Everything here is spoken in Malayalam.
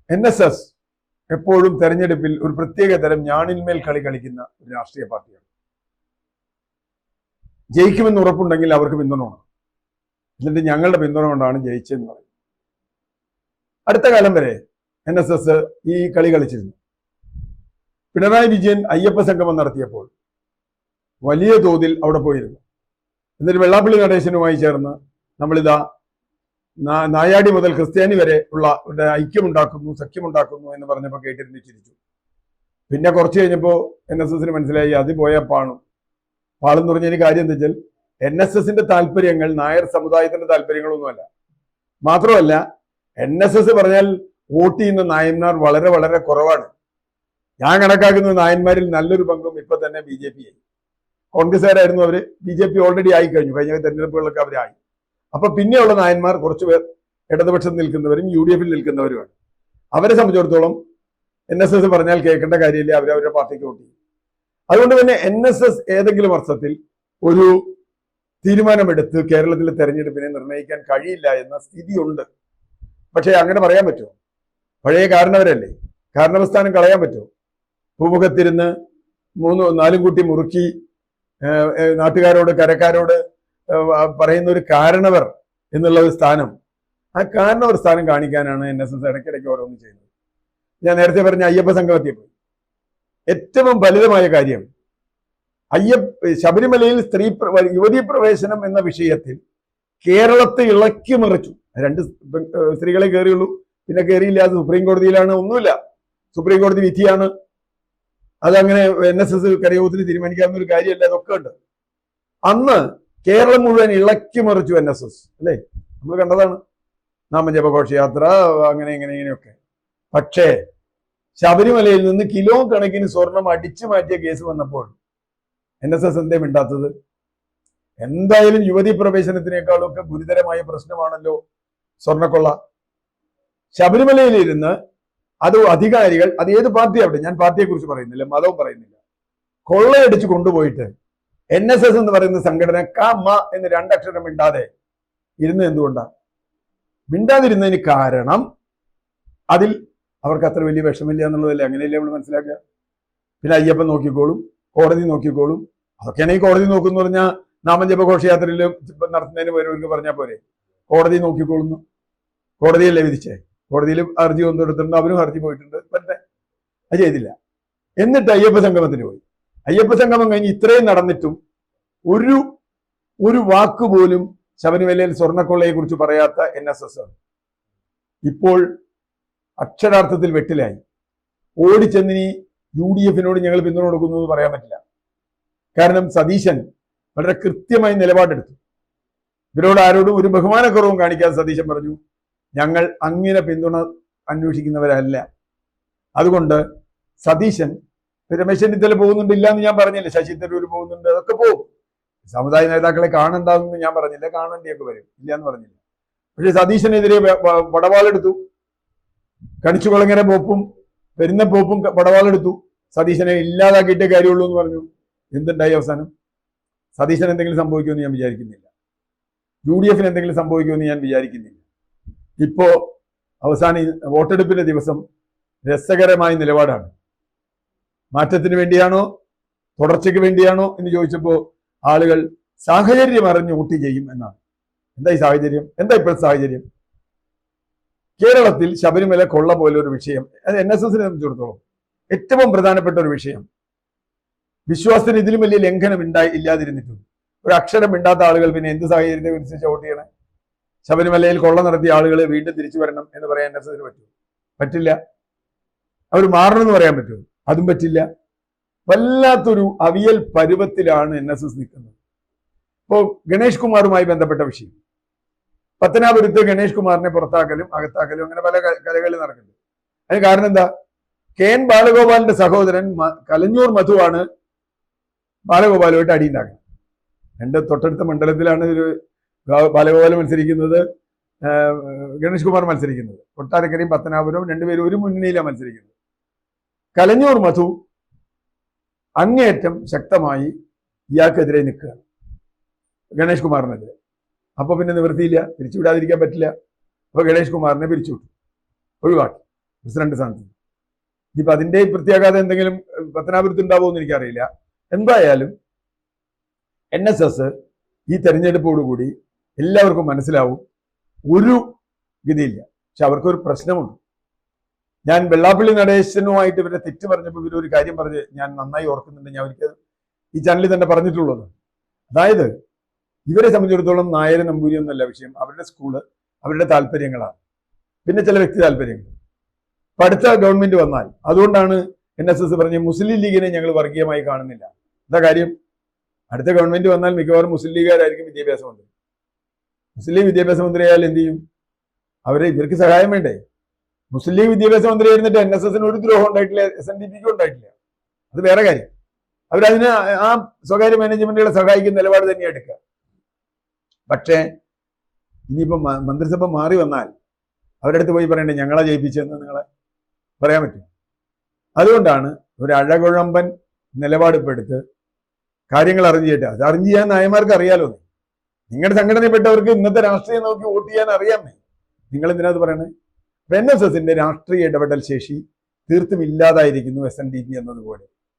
NSS എപ്പോഴും തെരഞ്ഞെടുപ്പിൽ ഒരു പ്രത്യേക തരം ഞാണിന്മേൽ കളി കളിക്കുന്ന ഒരു രാഷ്ട്രീയ പാർട്ടിയാണ്. ജയിക്കുമെന്ന് ഉറപ്പുണ്ടെങ്കിൽ അവർക്ക് പിന്തുണ വേണം. എന്നിട്ട് ഞങ്ങളുടെ പിന്തുണ കൊണ്ടാണ് ജയിച്ചതെന്ന് പറയും. അടുത്ത കാലം വരെ NSS ഈ കളി കളിച്ചിരുന്നു. പിണറായി വിജയൻ അയ്യപ്പ സംഗമം നടത്തിയപ്പോൾ വലിയ തോതിൽ അവിടെ പോയിരുന്നു. എന്നിട്ട് വെള്ളാപ്പള്ളി നടേശനുമായി ചേർന്ന് നമ്മളിതാ നായാടി മുതൽ ക്രിസ്ത്യാനി വരെ ഉള്ള ഐക്യമുണ്ടാക്കുന്നു, സഖ്യമുണ്ടാക്കുന്നു എന്ന് പറഞ്ഞപ്പോൾ കേട്ടിരുന്ന് ചിരിച്ചു. പിന്നെ കുറച്ച് കഴിഞ്ഞപ്പോൾ NSSന് മനസ്സിലായി അത് പോയ പാളെന്ന് പറഞ്ഞതിന് കാര്യം എന്താ വെച്ചാൽ NSSന്റെ താല്പര്യങ്ങൾ നായർ സമുദായത്തിന്റെ താല്പര്യങ്ങളൊന്നുമല്ല. മാത്രമല്ല NSS പറഞ്ഞാൽ വോട്ട് ചെയ്യുന്ന നായന്മാർ വളരെ വളരെ കുറവാണ്. ഞാൻ കണക്കാക്കുന്ന നായന്മാരിൽ നല്ലൊരു പങ്കും ഇപ്പൊ തന്നെ BJP ആയി. കോൺഗ്രസ്സുകാരായിരുന്നു അവര്, BJP ഓൾറെഡി ആയി കഴിഞ്ഞു, കഴിഞ്ഞ തെരഞ്ഞെടുപ്പുകളിലൊക്കെ അവരായി. അപ്പൊ പിന്നെയുള്ള നായന്മാർ കുറച്ചുപേർ ഇടതുപക്ഷത്ത് നിൽക്കുന്നവരും UDFൽ നിൽക്കുന്നവരുമാണ്. അവരെ സംബന്ധിച്ചിടത്തോളം NSS പറഞ്ഞാൽ കേൾക്കേണ്ട കാര്യമില്ല, അവരവരുടെ പാർട്ടിക്ക് വോട്ട് ചെയ്യും. അതുകൊണ്ട് തന്നെ NSS ഏതെങ്കിലും അർത്ഥത്തിൽ ഒരു തീരുമാനമെടുത്ത് കേരളത്തിലെ തെരഞ്ഞെടുപ്പിനെ നിർണ്ണയിക്കാൻ കഴിയില്ല എന്ന സ്ഥിതിയുണ്ട്. പക്ഷേ അങ്ങനെ പറയാൻ പറ്റുമോ? പഴയ കാരണവരല്ലേ, കാരണവസ്ഥാനം കളയാൻ പറ്റുമോ? പൂമുഖത്തിരുന്ന് 3-4 കൂട്ടി മുറുക്കി നാട്ടുകാരോട് കരക്കാരോട് പറയുന്ന ഒരു കാരണവർ എന്നുള്ള ഒരു സ്ഥാനം, ആ കാരണവർ സ്ഥാനം കാണിക്കാനാണ് NSS ഇടയ്ക്കിടയ്ക്ക് ഓരോന്നും ചെയ്യുന്നത്. ഞാൻ നേരത്തെ പറഞ്ഞ അയ്യപ്പ സംഗമത്തിൽ പോയി. ഏറ്റവും ഫലിതമായ കാര്യം ശബരിമലയിൽ യുവതീ പ്രവേശനം എന്ന വിഷയത്തിൽ കേരളത്തെ ഇളക്കി മറിച്ചു. 2 സ്ത്രീകളെ കയറിയുള്ളൂ, പിന്നെ കയറിയില്ല. അത് സുപ്രീം കോടതിയിലാണ്, ഒന്നുമില്ല, സുപ്രീം കോടതി വിധിയാണ്. അതങ്ങനെ NSS കരയോഗത്തിന് തീരുമാനിക്കാവുന്ന ഒരു കാര്യമല്ല. അതൊക്കെ ഉണ്ട്. അന്ന് കേരളം മുഴുവൻ ഇളക്കി മറിച്ചു NSS, അല്ലേ? നമ്മൾ കണ്ടതാണ്, നാമജപ ഘോഷയാത്ര, അങ്ങനെ ഇങ്ങനെയൊക്കെ. പക്ഷേ ശബരിമലയിൽ നിന്ന് കിലോ കണക്കിന് സ്വർണം അടിച്ചു മാറ്റിയ കേസ് വന്നപ്പോൾ NSS എന്തേ മിണ്ടാത്തത്? എന്തായാലും യുവതീ പ്രവേശനത്തിനേക്കാളൊക്കെ ഗുരുതരമായ പ്രശ്നമാണല്ലോ സ്വർണ്ണക്കൊള്ള. ശബരിമലയിലിരുന്ന് അത് അധികാരികൾ, അത് ഏത് പാർട്ടി ആവട്ടെ, ഞാൻ പാർട്ടിയെ കുറിച്ച് പറയുന്നില്ല, മതവും പറയുന്നില്ല, കൊള്ളയടിച്ച് കൊണ്ടുപോയിട്ട് NSS എന്ന് പറയുന്ന സംഘടന എന്ന് 2 അക്ഷരം മിണ്ടാതെ ഇരുന്ന് എന്തുകൊണ്ടാണ്? മിണ്ടാതിരുന്നതിന് കാരണം അതിൽ അവർക്ക് അത്ര വലിയ വിഷമില്ല എന്നുള്ളതല്ലേ. അങ്ങനെയല്ലേ നമ്മൾ മനസ്സിലാക്കുക. പിന്നെ അയ്യപ്പൻ നോക്കിക്കോളും, കോടതി നോക്കിക്കോളും. അതൊക്കെയാണെങ്കിൽ കോടതി നോക്കുന്നു പറഞ്ഞാൽ നാമജപ ഘോഷയാത്രയിൽ നടത്തുന്നതിന് പകരം പറഞ്ഞാൽ പോരെ കോടതി നോക്കിക്കോളുന്നു. കോടതിയല്ലേ വിധിച്ചേ? കോടതിയിൽ ഹർജി കൊണ്ടെടുത്തിട്ടുണ്ട്, അവരും ഹർജി പോയിട്ടുണ്ട്. പക്ഷേ അത് ചെയ്തില്ല. എന്നിട്ട് അയ്യപ്പ സംഗമത്തിന് പോയി. അയ്യപ്പ സംഗമം കഴിഞ്ഞ് ഇത്രയും നടന്നിട്ടും ഒരു വാക്ക് പോലും ശബരിമലയിൽ സ്വർണ്ണക്കൊള്ളയെ കുറിച്ച് പറയാത്ത NSS ഇപ്പോൾ അക്ഷരാർത്ഥത്തിൽ വെട്ടിലായി. ഓടിച്ചെന്നിനി UDFനോട് ഞങ്ങൾ പിന്തുണ കൊടുക്കുന്നു എന്ന് പറയാൻ പറ്റില്ല. കാരണം സതീശൻ വളരെ കൃത്യമായി നിലപാടെടുത്തു. ഇവരോട് ആരോടും ഒരു ബഹുമാനക്കുറവും കാണിക്കാതെ സതീശൻ പറഞ്ഞു, ഞങ്ങൾ അങ്ങനെ പിന്തുണ അന്വേഷിക്കുന്നവരല്ല. അതുകൊണ്ട് സതീശൻ, രമേശ് ചെന്നിത്തല പോകുന്നുണ്ടില്ല എന്ന് ഞാൻ പറഞ്ഞില്ല, ശശി തരൂർ പോകുന്നുണ്ട്, അതൊക്കെ പോകും. സമുദായ നേതാക്കളെ കാണണ്ടാന്ന് ഞാൻ പറഞ്ഞില്ല, കാണേണ്ടിയൊക്കെ വരും, ഇല്ല എന്ന് പറഞ്ഞില്ല. പക്ഷെ സതീശനെതിരെ പടവാളെടുത്തു. കണിച്ചുകുളങ്ങര പോപ്പും പെരുന്ന പോപ്പും പടവാളെടുത്തു. സതീശനെ ഇല്ലാതാക്കിയിട്ടേ കാര്യമുള്ളൂ എന്ന് പറഞ്ഞു. എന്തുണ്ടായി അവസാനം? സതീശൻ എന്തെങ്കിലും സംഭവിക്കുമെന്ന് ഞാൻ വിചാരിക്കുന്നില്ല. UDFന് എന്തെങ്കിലും സംഭവിക്കുമെന്ന് ഞാൻ വിചാരിക്കുന്നില്ല. ഇപ്പോ അവസാനം വോട്ടെടുപ്പിന്റെ ദിവസം രസകരമായ നിലപാടാണ്. മാറ്റത്തിന് വേണ്ടിയാണോ തുടർച്ചയ്ക്ക് വേണ്ടിയാണോ എന്ന് ചോദിച്ചപ്പോൾ ആളുകൾ സാഹചര്യം അറിഞ്ഞ് വോട്ട് ചെയ്യും എന്നാണ്. എന്താ ഈ സാഹചര്യം? എന്താ ഇപ്പോഴത്തെ സാഹചര്യം? കേരളത്തിൽ ശബരിമല കൊള്ള പോലെ ഒരു വിഷയം, അത് NSSനെ സംബന്ധിച്ചിടത്തോളം ഏറ്റവും പ്രധാനപ്പെട്ട ഒരു വിഷയം. വിശ്വാസത്തിന് ഇതിലും വലിയ ലംഘനം ഇല്ലാതിരുന്നിട്ടുണ്ട്. ഒരു അക്ഷരം മിണ്ടാത്ത ആളുകൾ പിന്നെ എന്ത് സാഹചര്യത്തെ അനുസരിച്ച് വോട്ട് ചെയ്യണേ? ശബരിമലയിൽ കൊള്ള നടത്തിയ ആളുകൾ വീണ്ടും തിരിച്ചു വരണം എന്ന് പറയാൻ NSSന് പറ്റുമോ? പറ്റില്ല. അവർ മാറണമെന്ന് പറയാൻ പറ്റുമോ? അതും പറ്റില്ല. വല്ലാത്തൊരു അവിയൽ പരുവത്തിലാണ് NSS നിൽക്കുന്നത്. ഇപ്പോ ഗണേഷ് കുമാറുമായി ബന്ധപ്പെട്ട വിഷയം, പത്തനാപുരത്ത് ഗണേഷ് കുമാറിനെ പുറത്താക്കലും അകത്താക്കലും അങ്ങനെ പല കലകളിൽ നടക്കുന്നുണ്ട്. അതിന് കാരണം എന്താ? KN ബാലഗോപാലിന്റെ സഹോദരൻ കലഞ്ഞൂർ മധുവാണ് ബാലഗോപാലുമായിട്ട് അടിയുണ്ടാക്കുന്നത്. 2 തൊട്ടടുത്ത മണ്ഡലത്തിലാണ് ഒരു ബാലഗോപാൽ മത്സരിക്കുന്നത്, ഗണേഷ് കുമാർ മത്സരിക്കുന്നത്. കൊട്ടാരക്കരയും പത്തനാപുരവും 2 പേരും ഒരു മുന്നണിയിലാണ് മത്സരിക്കുന്നത്. കലഞ്ഞൂർ മധു അങ്ങേയറ്റം ശക്തമായി ഇയാൾക്കെതിരെ നിൽക്കുകയാണ്, ഗണേഷ് കുമാറിനെതിരെ. അപ്പൊ പിന്നെ നിവൃത്തിയില്ല, പിരിച്ചുവിടാതിരിക്കാൻ പറ്റില്ല. അപ്പൊ ഗണേഷ് കുമാറിനെ പിരിച്ചുവിട്ടു, ഒഴിവാക്കി. പ്രസിഡന്റ് സ്ഥാനത്ത്. ഇനിയിപ്പോ അതിന്റെ പ്രത്യാഘാതം എന്തെങ്കിലും പത്തനാപുരത്ത് ഉണ്ടാവുമോ എന്ന് എനിക്കറിയില്ല. എന്തായാലും NSS ഈ തെരഞ്ഞെടുപ്പോടുകൂടി എല്ലാവർക്കും മനസ്സിലാവും ഒരു ഗതിയില്ല. പക്ഷെ അവർക്കൊരു പ്രശ്നമുണ്ട്. ഞാൻ വെള്ളാപ്പള്ളി നടേശനുമായിട്ട് ഇവരെ തെറ്റ് പറഞ്ഞപ്പോൾ ഇവരൊരു കാര്യം പറഞ്ഞ് ഞാൻ നന്നായി ഓർക്കുന്നുണ്ട്. ഞാൻ ഒരിക്കൽ ഈ ചാനലിൽ തന്നെ പറഞ്ഞിട്ടുള്ളത്, അതായത് ഇവരെ സംബന്ധിച്ചിടത്തോളം നായർ നമ്പൂരി എന്നല്ല വിഷയം, അവരുടെ സ്കൂള്, അവരുടെ താല്പര്യങ്ങളാണ്, പിന്നെ ചില വ്യക്തി താല്പര്യങ്ങൾ. ഇപ്പൊ അടുത്ത ഗവൺമെന്റ് വന്നാൽ, അതുകൊണ്ടാണ് NSS പറഞ്ഞ് മുസ്ലിം ലീഗിനെ ഞങ്ങൾ വർഗീയമായി കാണുന്നില്ല. എന്താ കാര്യം? അടുത്ത ഗവൺമെന്റ് വന്നാൽ മിക്കവാറും മുസ്ലിം ലീഗുകാരായിരിക്കും വിദ്യാഭ്യാസ മന്ത്രി. മുസ്ലിം ലീഗ് വിദ്യാഭ്യാസ മന്ത്രി ആയാൽ എന്ത് ചെയ്യും? ഇവർക്ക് സഹായം വേണ്ടേ? മുസ്ലിം ലീഗ് വിദ്യാഭ്യാസ മന്ത്രി ആയിരുന്നിട്ട് NSSന് ഒരു ദ്രോഹം ഉണ്ടായിട്ടില്ല, SNDPക്കും ഉണ്ടായിട്ടില്ല. അത് വേറെ കാര്യം. അവരതിന് ആ സ്വകാര്യ മാനേജ്മെന്റുകളെ സഹായിക്കുന്ന നിലപാട് തന്നെ എടുക്കുക. പക്ഷേ ഇനിയിപ്പോ മന്ത്രിസഭ മാറി വന്നാൽ അവരുടെ അടുത്ത് പോയി പറയണ്ടേ ഞങ്ങളെ ജയിപ്പിച്ചെന്ന് നിങ്ങളെ പറയാൻ പറ്റും. അതുകൊണ്ടാണ് ഒരു അഴകുഴമ്പൻ നിലപാട് ഇപ്പൊ എടുത്ത് കാര്യങ്ങൾ അറിഞ്ഞിട്ട്, അത് അറിഞ്ഞു ചെയ്യാൻ നായന്മാർക്ക് അറിയാലോ. നിങ്ങളുടെ സംഘടനയിൽപ്പെട്ടവർക്ക് ഇന്നത്തെ രാഷ്ട്രീയം നോക്കി വോട്ട് ചെയ്യാൻ അറിയാമേ. നിങ്ങൾ എന്തിനകത്ത് പറയണേ? NSSന്റെ രാഷ്ട്രീയ ഇടപെടൽ ശേഷി തീർത്തും ഇല്ലാതായിരിക്കുന്നു SNDP എന്നതുപോലെ.